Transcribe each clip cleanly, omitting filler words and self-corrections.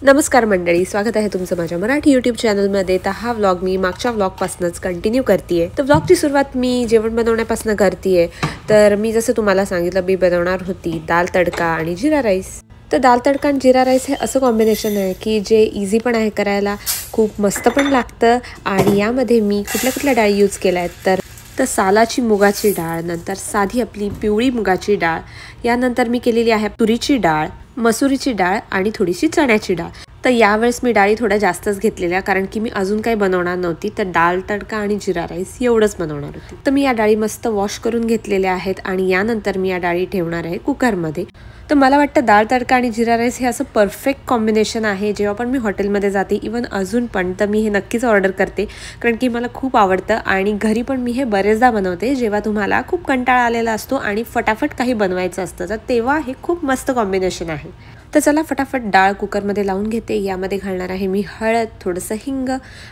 नमस्कार मंडळी, स्वागत आहे तुमचं माझ्या मराठी यूट्यूब चॅनलमध्ये। तर हा व्लॉग मी मागच्या व्लॉगपासूनच कंटिन्यू करते। तर व्लॉगची सुरुवात मी जेवण बनवण्यापासून करते। तर मी जसं तुम्हाला सांगितलं, मी बनवणार होती दाल तडका आणि जीरा राईस। तर दाल तडका आणि जीरा राईस हे असं कॉम्बिनेशन आहे की जे इझी पण आहे करायला, खूप मस्त पण लागतं। आणि यामध्ये मी कुठल्या डाळी यूज केल्या आहेत तर सालाची मुगाची डाळ, नंतर साधी आपली पिवळी मुगाची डाळ, यानंतर मी केलेली आहे तुरीची डाळ, मसुरीची डाळ आणि थोडीशी चण्याची डाळ। तर यावेळेस मी डाळी थोड्या जास्तच घेतलेल्या, कारण की मी अजून काही बनवणार नव्हती। तर दाल तडका आणि जीरा राईस एवढंच बनवणार होती। तर मी या डाळी मस्त वॉश करून घेतलेल्या आहेत आणि यानंतर मी या डाळी ठेवणार आहे कुकरमध्ये। तर मला वाटतं दाल तडका आणि जीरा राईस हे असं परफेक्ट कॉम्बिनेशन आहे। जेव्हा पण मी हॉटेलमध्ये जाते, इवन अजून पण, तर मी हे नक्कीच ऑर्डर करते, कारण की मला खूप आवडतं। आणि घरी पण मी हे बरेचदा बनवते, जेव्हा तुम्हाला खूप कंटाळा आलेला असतो आणि फटाफट काही बनवायचं असतं, तर तेव्हा हे खूप मस्त कॉम्बिनेशन आहे। तर चला फटाफट डाळ कुकरमध्ये लावून घेते। यामध्ये घालणार आहे मी हळद, थोडंसं हिंग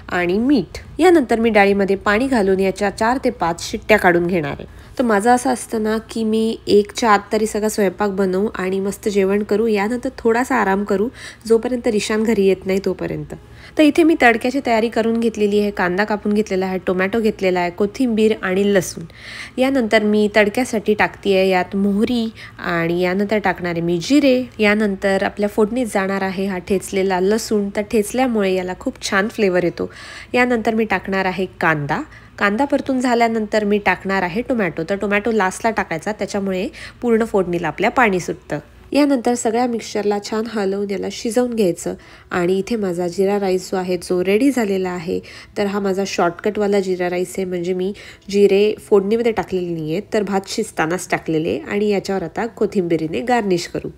आणि मीठ। यानंतर मी डाळीमध्ये पाणी घालून याच्या 4 ते 5 शिट्ट्या काढून घेणार आहे। तर माझं असं असतं ना की मी 1च्या आत तरी सगळा स्वयंपाक बनवू आणि मस्त जेवण करू, यानंतर थोडासा आराम करू, जोपर्यंत रिशान घरी येत नाही तोपर्यंत। तर इथे मी तडक्याची तयारी करून घेतलेली आहे। कांदा कापून घेतलेला आहे, टोमॅटो घेतलेला आहे, कोथिंबीर आणि लसूण। यानंतर मी तडक्यासाठी टाकते आहे यात मोहरी आणि यानंतर टाकणार आहे मी जिरे। यानंतर आपल्या फोडणीत जाणार आहे हा ठेचलेला लसूण। तर ठेचल्यामुळे याला खूप छान फ्लेवर येतो। यानंतर मी टाकणार आहे कांदा परतून झाल्यानंतर मी टाकणार आहे टोमॅटो। तर टोमॅटो लास्टला टाकायचा, त्याच्यामुळे पूर्ण फोडणीला आपल्या पाणी सुटतं। यानंतर सगळ्या मिक्सचरला छान हलवून याला शिजवून घ्यायचं। आणि इथे माझा जीरा राईस जो आहे जो रेडी झालेला आहे। तर हा माझा शॉर्टकटवाला जीरा राईस आहे, म्हणजे मी जिरे फोडणीमध्ये टाकलेले नाही आहेत, तर भात शिजतानाच टाकलेले। आणि याच्यावर आता कोथिंबीरीने गार्निश करू।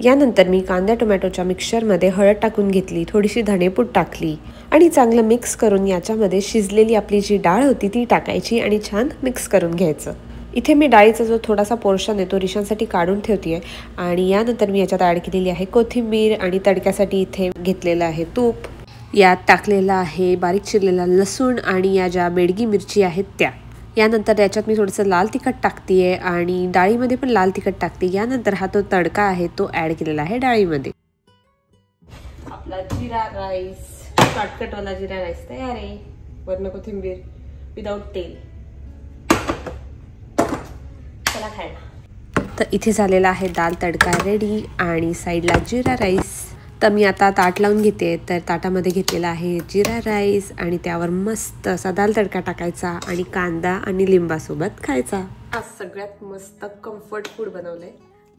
यानंतर मी कांदा टोमॅटोच्या मिक्सचरमध्ये हळद टाकून घेतली, थोडीशी धणेपूड टाकली आणि चांगलं मिक्स करून याच्यामध्ये शिजलेली आपली जी डाळ होती ती टाकायची आणि छान मिक्स करून घ्यायचं। इथे मी डाळीचा जो थोडासा पोर्शन आहे तो रिशांसाठी काढून ठेवते आहे। आणि यानंतर मी याच्यात ॲड केलेली आहे कोथिंबीर आणि तडक्यासाठी इथे घेतलेलं आहे तूप। यात टाकलेला आहे बारीक चिरलेला लसूण आणि या ज्या बेडगी मिरची आहेत त्या। यानंतर याच्यात मी थोडंसं लाल तिखट टाकते आहे आणि डाळीमध्ये पण लाल तिखट टाकते। यानंतर हा तो तडका आहे तो ॲड केलेला आहे डाळीमध्ये। आपला जीरा राईस, शॉर्टकटवाला जीरा राईस तयार आहे। वरनं कोथिंबीर, विदाऊट तेल। चला खायला। तर इथे झालेला आहे दाल तडका रेडी आणि साईडला जीरा राईस। तर मी आता ताट लावून घेते। तर ताटामध्ये घेतलेला आहे जीरा राईस आणि त्यावर मस्त असा दाल तडका टाकायचा आणि कांदा आणि लिंबासोबत खायचा। आज सगळ्यात मस्त कम्फर्ट फूड बनवलंय,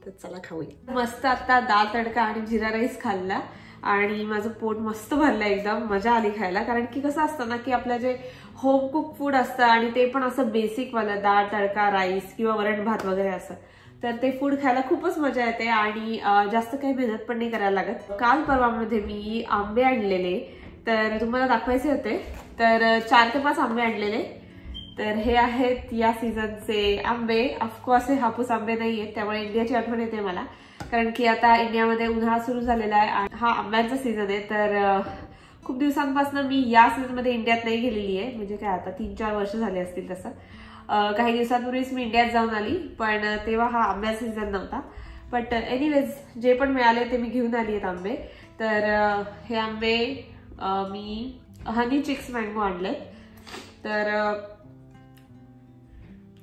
तर चला खाऊया। मस्त आता दाल तडका आणि जीरा राईस खाल्ला आणि माझं पोट मस्त भरलं, एकदम मजा आली खायला। कारण की कसं असतं ना की आपलं जे होम कुक फूड असतं आणि ते पण असं बेसिक वाला डाळ तडका राईस किंवा वरण भात वगैरे असं, तर ते फूड खायला खूपच मजा येते आणि जास्त काही मेहनत पण नाही करायला लागत। काल परवामध्ये मी आंबे आणलेले, तर तुम्हाला दाखवायचे होते। तर 4 ते 5 आंबे आणलेले। तर हे आहेत या सीझनचे आंबे। ऑफकोर्स हे हापूस आंबे नाही आहेत, त्यामुळे इंडियाची आठवण येते मला, कारण की आता इंडियामध्ये उन्हाळा सुरू झालेला आहे आणि हा आंब्यांचा सीझन आहे। तर खूप दिवसांपासून मी या सीझनमध्ये इंडियात नाही गेलेली आहे, म्हणजे काय आता 3-4 वर्ष झाले असतील तसं। काही दिवसांपूर्वीच मी इंडियात जाऊन आली, पण तेव्हा हा आंब्याचा सीझन नव्हता। बट एनिवेज जे पण मिळाले ते मी घेऊन आली आहेत आंबे। तर हे आंबे मी हनी चिक्स मँगो आणले। तर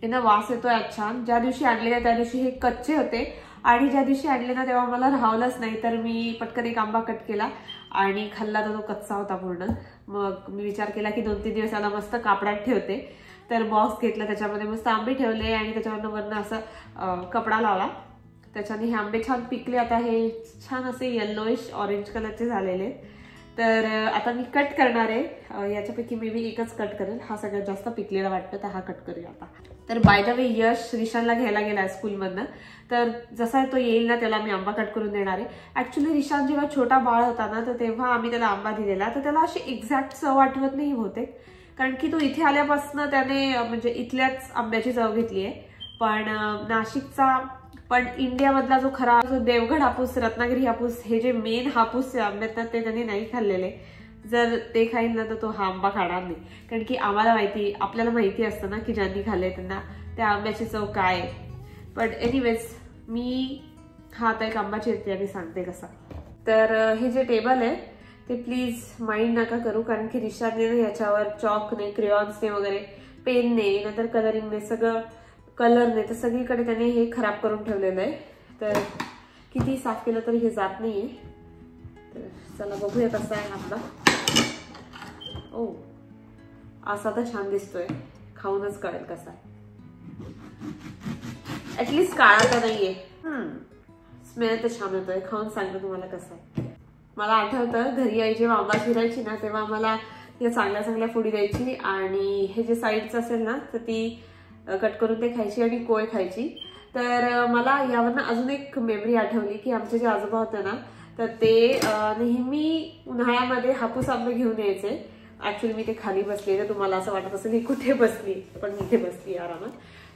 यांना वास येतोय छान। ज्या दिवशी आणलेले त्या दिवशी हे कच्चे होते आणि ज्या दिवशी आणले ना तेव्हा मला राहवलंच नाही, तर मी पटकन एक आंबा कट केला आणि खाल्ला, तर तो कच्चा होता पूर्ण। मग मी विचार केला की 2-3 दिवस याला मस्त कापडात ठेवते। तर बॉक्स घेतला, त्याच्यामध्ये मस्त आंबे ठेवले आणि त्याच्यावरनं असं कपडा लावला, त्याच्याने हे आंबे छान पिकले। आता हे छान असे येल्लोइश ऑरेंज कलरचे झालेले। तर आता मी कट करणार आहे, याच्यापैकी मे बी एकच कट करेल। हा सगळ्यात जास्त पिकलेला वाटतं, तर हा कट करूया आता। तर बाय द वे यश रिशानला घ्यायला गेलाय स्कूलमधनं, तर जसा तो येईल ना त्याला मी आंबा कट करून देणार आहे। ऍक्च्युली रिशान जेव्हा छोटा बाळ होता ना, तर तेव्हा आम्ही त्याला आंबा दिलेला, तर त्याला अशी एक्झॅक्ट चव आठवत नाही होते, कारण की तो इथे आल्यापासून त्याने म्हणजे इथल्याच आंब्याची चव घेतली आहे। पण नाशिकचा, पण इंडियामधला जो खरा जो देवगड हापूस, रत्नागिरी हापूस, हे जे मेन हापूस आंबे आहेत ते त्यांनी नाही खाल्लेले। जर ते खाईल ना तर तो हा आंबा खाणार नाही, कारण की आपल्याला माहिती असतं ना की ज्यांनी खाल्ले त्यांना त्या आंब्याची चव काय आहे। बट एनिवेज मी हा आता एक आंबा चिरते आणि सांगते कसा। तर हे जे टेबल आहे ते प्लीज माइंड नका करू, कारण की रिशादने याच्यावर चॉकने, क्रेयॉन्सने वगैरे, पेनने, नंतर कलरिंगने, सगळं कलरने, तर सगळीकडे त्याने हे खराब करून ठेवलेलं आहे. तर किती साफ केलं तरी हे जात नाहीये. तर चला बघूया कसा आहे आपला. ओ, असा तर छान दिसतोय, खाऊनच कळेल कसा आहे. ऍटलीस्ट काळा तर नाहीये. स्मेल तर छान येतोय, खाऊन सांगतो तुम्हाला कसं आहे. मला आठवतं घरी आई जेव्हा आंबा चिरायची ना, तेव्हा आम्हाला या चांगल्या चांगल्या फोडी द्यायची आणि हे जे साईडचं असेल ना तर ती कट करून ते खायची आणि कोय खायची. तर मला यावरनं अजून एक मेमरी आठवली की आमचे जे आजोबा होते ना, तर ते नेहमी उन्हाळ्यामध्ये हापूस आंबे घेऊन यायचे. ऍक्च्युली मी ते खाली बसली, तर तुम्हाला असं वाटत असेल की कुठे बसली, पण इथे बसली आरामात.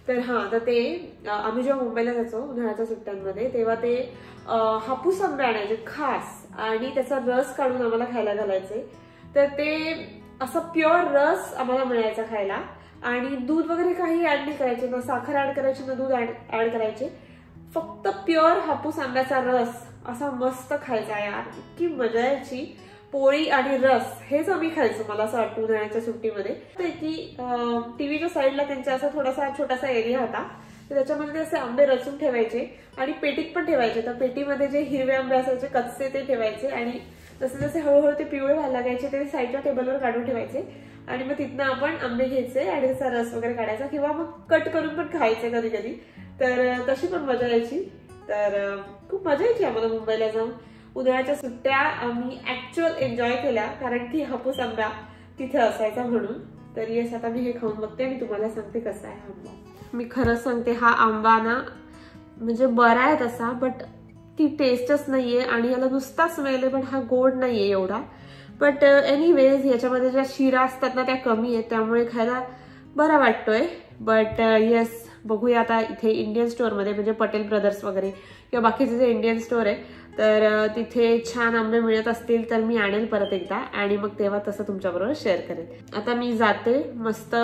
तर तर ते आम्ही जेव्हा मुंबईला जायचो उन्हाळ्याच्या सुट्ट्यांमध्ये, तेव्हा ते हापूस आंबे आणायचे खास आणि त्याचा रस काढून आम्हाला खायला घालायचे. तर ते असा प्युअर रस आम्हाला मिळायचा खायला आणि दूध वगैरे काही ऍड नाही करायचे, ना साखर ऍड करायची, ना दूध ऍड करायचे. फक्त प्युअर हापूस आंब्याचा रस असा मस्त खायचा यार, इतकी मजा यायची. पोळी आणि रस हेच आम्ही खायचो. मला असं वाटतं उन्हाळ्याच्या सुट्टीमध्ये की टीव्हीच्या साईडला त्यांचा असा थोडासा छोटासा एरिया होता, तर त्याच्यामध्ये ते असे आंबे रचून ठेवायचे आणि पेटीत पण ठेवायचे. तर पेटीमध्ये जे हिरवे आंबे असायचे कच्चे ते ठेवायचे आणि जसे जसे हळूहळू ते पिवळे व्हायला लागायचे ते साईडच्या टेबलवर काढून ठेवायचे आणि मग तिथनं आपण आंबे घ्यायचे आणि त्याचा रस वगैरे काढायचा किंवा मग कट करून पण खायचे कधी कधी. तर तशी पण मजा यायची. तर खूप मजा यायची आम्हाला मुंबईला जाऊन. उन्हाळ्याच्या सुट्ट्या आम्ही ऍक्च्युअल एन्जॉय केल्या, कारण की हापूस आंबा तिथे असायचा म्हणून. तर येस, आता मी हे खाऊन बघते आणि तुम्हाला सांगते कसा आहे आंबा. मी खरंच सांगते, हा आंबा ना म्हणजे बरा आहे तसा, बट ती टेस्टच नाहीये आणि याला नुसता स्मेल आहे, पण हा गोड नाहीये एवढा. बट एनिवेज याच्यामध्ये ज्या शिरा असतात ना त्या कमी आहेत, त्यामुळे खायला बरा वाटतोय. बट येस, बघूया आता इथे इंडियन स्टोअरमध्ये म्हणजे पटेल ब्रदर्स वगैरे किंवा बाकीचे जे इंडियन स्टोअर आहे तर तिथे छान आंबे मिळत असतील तर मी आणेल परत एकदा आणि मग तेव्हा तसं तुमच्याबरोबर शेअर करेल. आता मी जाते, मस्त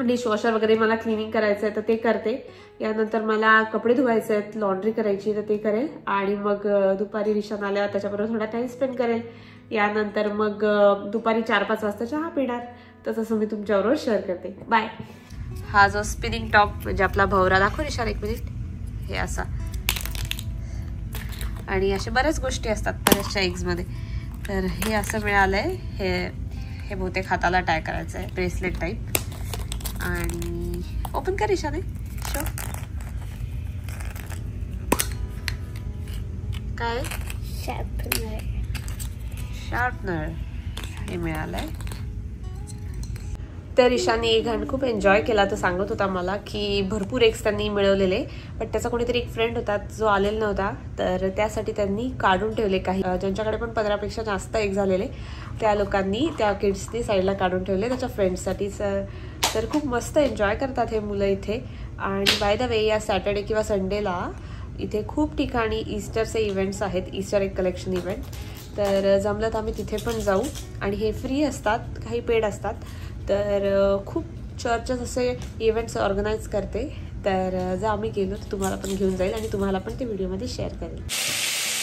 डिशवॉशर वगैरे मला क्लिनिंग करायचं आहे तर ते करते. यानंतर मला कपडे धुवायचे आहेत, लॉन्ड्री करायची तर ते करेल आणि मग दुपारी रिशान आल्यावर त्याच्याबरोबर थोडा टाइम स्पेंड करेल. यानंतर मग दुपारी 4-5 वाजता चहा पिणार. तर तसं मी तुमच्याबरोबर शेअर करते. बाय. हा जो स्पिनिंग टॉप म्हणजे आपला भवरा दाखव रिशान, 1 मिनिट. हे असा आणि अशा बऱ्याच गोष्टी असतात बऱ्याचशा एग्जमध्ये. तर हे असं मिळालंय. हे बहुतेक हाताला टाय करायचं आहे, ब्रेसलेट टाईप. आणि ओपन कर रिशाने. शो काय? शार्पनर हे मिळालंय. तर ईशाने एक घाण खूप एन्जॉय केला. तर सांगत होता मला की भरपूर एग्स त्यांनी मिळवलेले, पण त्याचा कोणीतरी एक फ्रेंड होता जो आलेला नव्हता, तर त्यासाठी त्यांनी काढून ठेवले. काही ज्यांच्याकडे पण 15पेक्षा जास्त एग झालेले त्या लोकांनी, त्या किड्सनी साईडला काढून ठेवले त्याच्या फ्रेंड्ससाठीच. तर खूप मस्त एन्जॉय करतात हे मुलं इथे. आणि बाय द वे, या सॅटर्डे किंवा संडेला इथे खूप ठिकाणी ईस्टरचे इव्हेंट्स आहेत, ईस्टर एग कलेक्शन इव्हेंट. तर जमलं तर आम्ही तिथे पण जाऊ. आणि हे फ्री असतात, काही पेड असतात. तर खूप चर्चेस असे इव्हेंट्स ऑर्गनाईज करते. तर जर आम्ही गेलो तर तुम्हाला पण घेऊन जाईल आणि तुम्हाला पण ते व्हिडिओमध्ये शेअर करेल.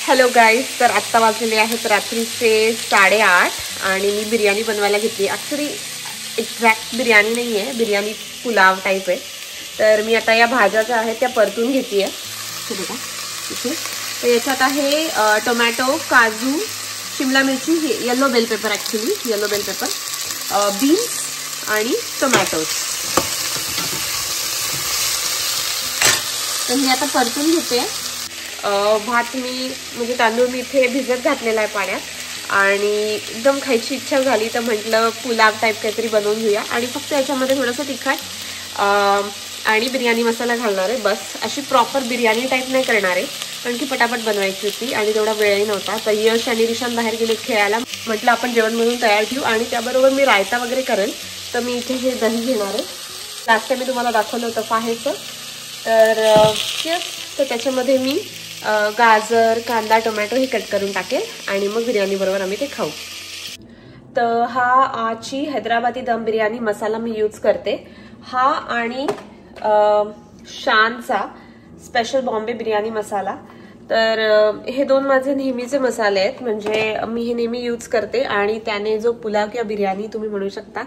हॅलो गाईज, तर आत्ता वाजलेले आहेत रात्रीचे 8:30 आणि मी बिर्याणी बनवायला घेतली. ॲक्च्युली एक्झॅक्ट बिर्याणी नाही आहे, बिर्याणी पुलाव टाईप आहे. तर मी आता या भाज्या ज्या आहेत त्या परतून घेते आहे. हे बघा इथे. तर याच्यात आहे टोमॅटो, काजू, शिमला मिरची, yellow bell pepper, actually yellow bell pepper, beans आणि टोमॅटोज. तर मी आता परतून घेते. भात मी म्हणजे तांदूळ मी इथे भिजत घातलेला आहे पाण्यात आणि एकदम खायची इच्छा झाली तर म्हटलं पुलाव टाईप काहीतरी बनवून घेऊया. आणि फक्त याच्यामध्ये थोडंसं तिखट आणि बिर्याणी मसाला घालणार आहे बस. अशी प्रॉपर बिर्याणी टाईप नाही करणार आहे, कारण की पटापट बनवायची होती आणि तेवढा वेळही नव्हता. तर यश आणि रिशान बाहेर गेले खेळायला. म्हटलं आपण जेवण बनवून तयार ठेवू आणि त्याबरोबर मी रायता वगैरे करेल. तर मी इथे हे दही घेणार आहे. लास्ट टाइम मी तुम्हाला दाखवलं होतं पाहायचं. तर त्याच्यामध्ये मी गाजर, कांदा, टोमॅटो हे कट करून टाकेल आणि मग बिर्याणी बरोबर आम्ही ते खाऊ. तर हा आची हैदराबादी दम बिर्याणी मसाला मी यूज करते. हा आणि शानचा स्पेशल बॉम्बे बिर्याणी मसाला. तर हे दोन माझे नेहमीचे मसाले आहेत, म्हणजे मी हे नेहमी यूज करते आणि त्याने जो पुलाव किंवा बिर्याणी तुम्ही म्हणू शकता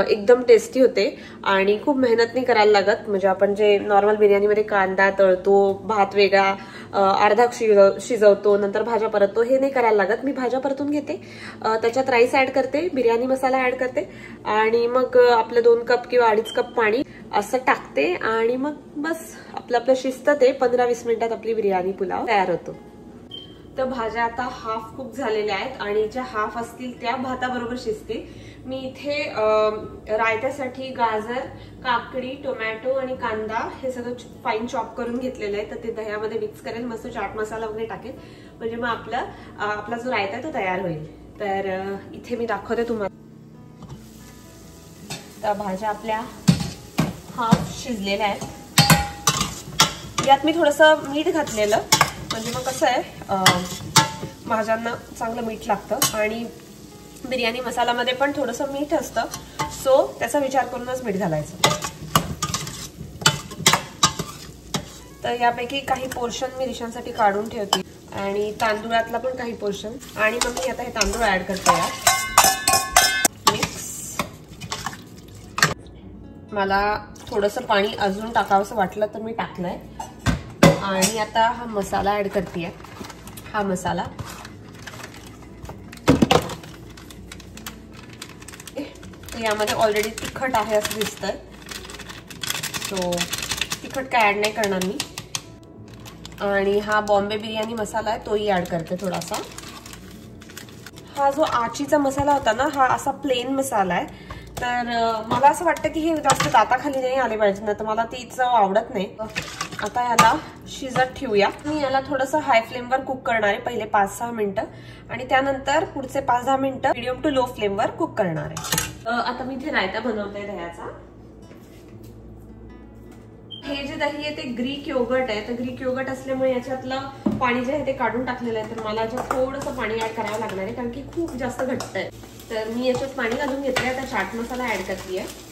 एकदम टेस्टी होते आणि खूप मेहनत नाही करायला लागत. म्हणजे आपण जे नॉर्मल बिर्याणीमध्ये कांदा तळतो, भात वेगळा अर्धा शिजवतो, नंतर भाज्या परततो, हे नाही करायला लागत. मी भाज्या परतून घेते, त्याच्यात राईस ऍड करते, बिर्याणी मसाला ऍड करते आणि मग आपलं 2 कप किंवा 2.5 कप पाणी असं टाकते आणि मग बस आपलं शिजतं ते 15-20 मिनिटात आपली बिर्याणी पुलाव तयार होतो. तर भाज्या आता हाफ कुक झालेल्या आहेत आणि ज्या हाफ असतील त्या भाताबरोबर शिजतील. मी इथे रायत्यासाठी गाजर, काकडी, टोमॅटो आणि कांदा हे सगळं फाईन चॉप करून घेतलेलं आहे. तर ते दह्यामध्ये मिक्स करेल, मस्त चाट मसाला वगैरे टाकेल, म्हणजे मग आपला जो रायता तो तयार होईल. तर इथे मी दाखवते तुम्हाला. तर भाज्या आपल्या हाफ शिजलेल्या आहेत. यात मी थोडंसं मीठ घातलेलं, म्हणजे मग कसं आहे भाज्यांना चांगलं मीठ लागतं आणि बिर्याणी मसाल्यामध्ये पण थोडंसं मीठ असतं, सो त्याचा विचार करूनच मीठ घालायचं. तर यापैकी काही पोर्शन मी रिशांसाठी काढून ठेवते आणि तांदूळातला पण काही पोर्शन, आणि मग मी आता हे तांदूळ ऍड करते यात मिक्स. मला थोडंसं पाणी अजून टाकावंसं वाटलं तर मी टाकलंय. आणि आता हा मसाला ऍड करते. हा मसाला यामध्ये ऑलरेडी तिखट आहे असं दिसतंय, सो तिखट काय ऍड नाही करणार मी. आणि हा बॉम्बे बिर्याणी मसाला आहे तोही ऍड करते थोडासा. हा जो आचीचा मसाला होता ना, हा असा प्लेन मसाला आहे. तर मला असं वाटतं की हे जास्त दाताखाली नाही आले पाहिजे, ना तर मला ती चव आवडत नाही. आता याला शिजत ठेवूया. मी याला थोडंसं हाय फ्लेमवर कुक करणार आहे पहिले 5-6 मिनिटं आणि त्यानंतर पुढचे 5-10 मिनिटं मीडियम टू लो फ्लेमवर कुक करणार आहे. आता मी इथे रायता बनवते दह्याचा. हे जे दही आहे ते ग्रीक योगर्ट आहे. तर ग्रीक योगर्ट असल्यामुळे याच्यातलं पाणी जे आहे ते काढून टाकलेलं आहे. तर मला याच्यात थोडंसं पाणी ऍड करावं लागणार आहे, कारण की खूप जास्त घट्ट आहे. तर मी याच्यात पाणी घालून घेतले. आता चाट मसाला ऍड करते आहे.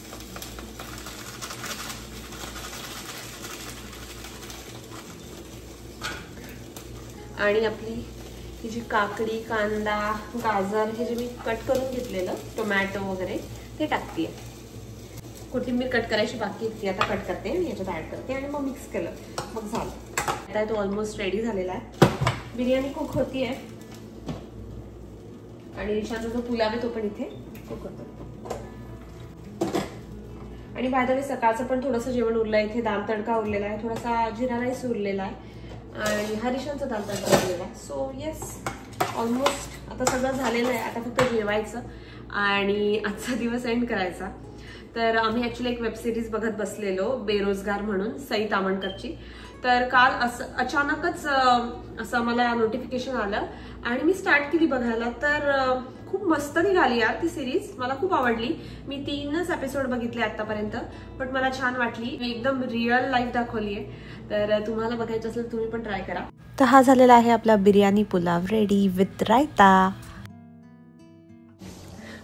आणि आपली ही जी काकडी, कांदा, गाजर हे जे मी कट करून घेतलेलं, टोमॅटो वगैरे ते टाकते. कोथिंबीर कट करायची बाकी ती आता कट करते आणि याच्यात ऍड करते आणि मग मिक्स केलं, मग झालं. आता तो ऑलमोस्ट रेडी झालेला आहे. बिर्याणी कुक होती आहे आणि रिशाचा जो पुलाव आहे तो पण इथे कुक होतो. आणि बाय द वे सकाळचं पण थोडंसं जेवण उरलंय. इथे दाल तडका उरलेला आहे, थोडासा जिरा राईस उरलेला आहे आणि हरिशांचा दाल तडका उरलेला आहे. सो येस, ऑलमोस्ट आता सगळं झालेलं आहे. आता फक्त जेवायचं आणि आजचा दिवस एंड करायचा. तर आम्ही ऍक्च्युली एक वेब सिरीज बघत बसलेलो, बेरोजगार म्हणून, सई तामणकरची. तर काल असं अचानकच असं मला नोटिफिकेशन आलं आणि मी स्टार्ट केली बघायला. तर खूप मस्त निघाली यार ती सिरीज, मला खूप आवडली. मी 3च एपिसोड बघितले आतापर्यंत, पण मला छान वाटली. मी एकदम रिअल लाईफ दाखवली आहे. तर तुम्हाला बघायचं असेल तुम्ही पण ट्राय करा. तर हा झालेला आहे आपला biryani pulao ready with raita.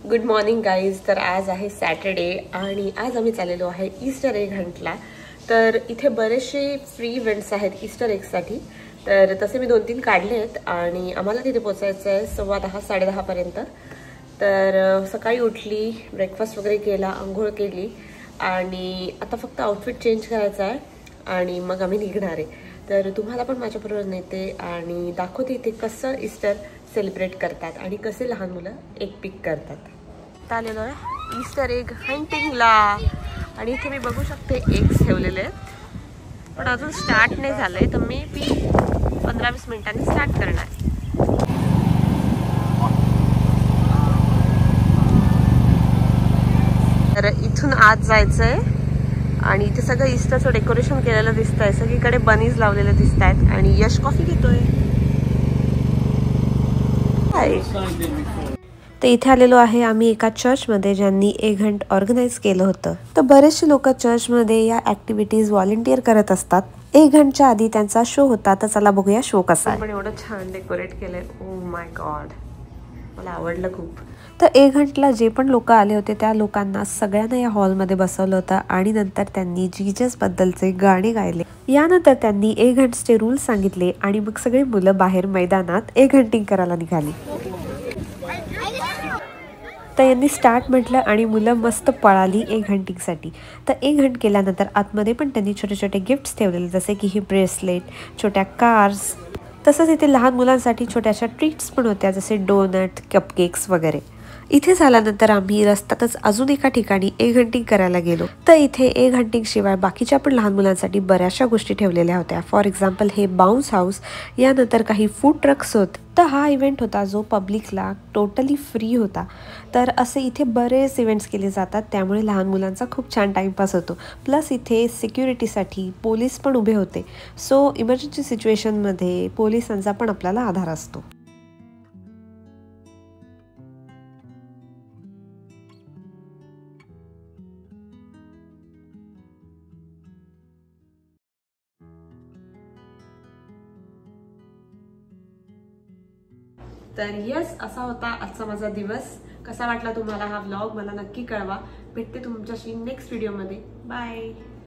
Good morning guys. तर आज आहे सॅटर्डे आणि आज आम्ही चाललेलो आहे ईस्टर एग हंटला. तर इथे बरेचसे फ्री इव्हेंट्स आहेत ईस्टर एगसाठी. तर तसे मी 2-3 काढले आहेत आणि आम्हाला तिथे पोचायचं आहे 10:15-10:30 पर्यंत. तर सकाळी उठली, ब्रेकफास्ट वगैरे केला, आंघोळ केली आणि आता फक्त आउटफिट चेंज करायचा आहे आणि मग आम्ही निघणार आहे. तर तुम्हाला पण माझ्याबरोबर नेते आणि दाखवते इथे कसं ईस्टर सेलिब्रेट करतात आणि कसे लहान मुलं एग पिक करतात. आलेलो आहे ईस्टर एग हंटिंगला आणि इथे मी बघू शकते एग्स ठेवलेले आहेत, पण अजून स्टार्ट नाही झालंय. तर मे बी 15-20 मिनिटांनी स्टार्ट करणार. तर इथून आत जायचंय आणि इथे सगळं ईस्टरचं डेकोरेशन केलेलं दिसतंय. सगळीकडे बनीज लावलेले दिसत आहेत आणि यश कॉफी घेतोय. तर इथे आलेलो आहे आम्ही एका चर्चमध्ये ज्यांनी एग हंट ऑर्गनाईज केलं होतं. तर बरेचसे लोक चर्चमध्ये या ऍक्टिव्हिटीज व्हॉलंटियर करत असतात. एग हंटच्या आधी त्यांचा शो होता, तर चला बघूया शो कसा आहे. पण एवढं छान डेकोरेट केलंय. ओ माय गॉड, मला आवडलं खूप. तर एघंटला जे पण लोक आले होते त्या लोकांना सगळ्यांना या हॉलमध्ये बसवलं होतं आणि नंतर त्यांनी जीजसबद्दलचे गाणे गायले. यानंतर त्यांनी एघंट्सचे रूल्स सांगितले आणि मग सगळी मुलं बाहेर मैदानात एघंटिंग करायला निघाली. तर यांनी स्टार्ट म्हटलं आणि मुलं मस्त पळाली एघंटिंगसाठी. तर एघंट केल्यानंतर आतमध्ये पण त्यांनी छोटे छोटे गिफ्ट्स ठेवलेले, जसे की ही ब्रेसलेट, छोट्या कार्स. तसंच इथे लहान मुलांसाठी छोट्याशा ट्रीट्स पण होत्या, जसे डोनट, कपकेक्स वगैरे. इथे झाल्यानंतर आम्ही रस्त्यातच अजून एका ठिकाणी एघंटिंग करायला गेलो. तर इथे एघंटिंग शिवाय बाकीच्या पण लहान मुलांसाठी बऱ्याचशा गोष्टी ठेवलेल्या होत्या. फॉर एक्झाम्पल हे बाउन्स हाऊस, यानंतर काही फूड ट्रक्स होते. तर हा इव्हेंट होता जो पब्लिकला टोटली फ्री होता. तर असे इथे बरेच इव्हेंट्स केले जातात, त्यामुळे लहान मुलांचा खूप छान टाईमपास होतो. प्लस इथे सिक्युरिटीसाठी पोलीस पण उभे होते. सो इमर्जन्सी सिच्युएशनमध्ये पोलिसांचा पण आपल्याला आधार असतो. तर यस, असा होता आजचा माझा दिवस. कसा वाटला तुम्हाला हा व्लॉग मला नक्की कळवा. भेटते तुमच्याशी नेक्स्ट व्हिडिओमध्ये. बाय.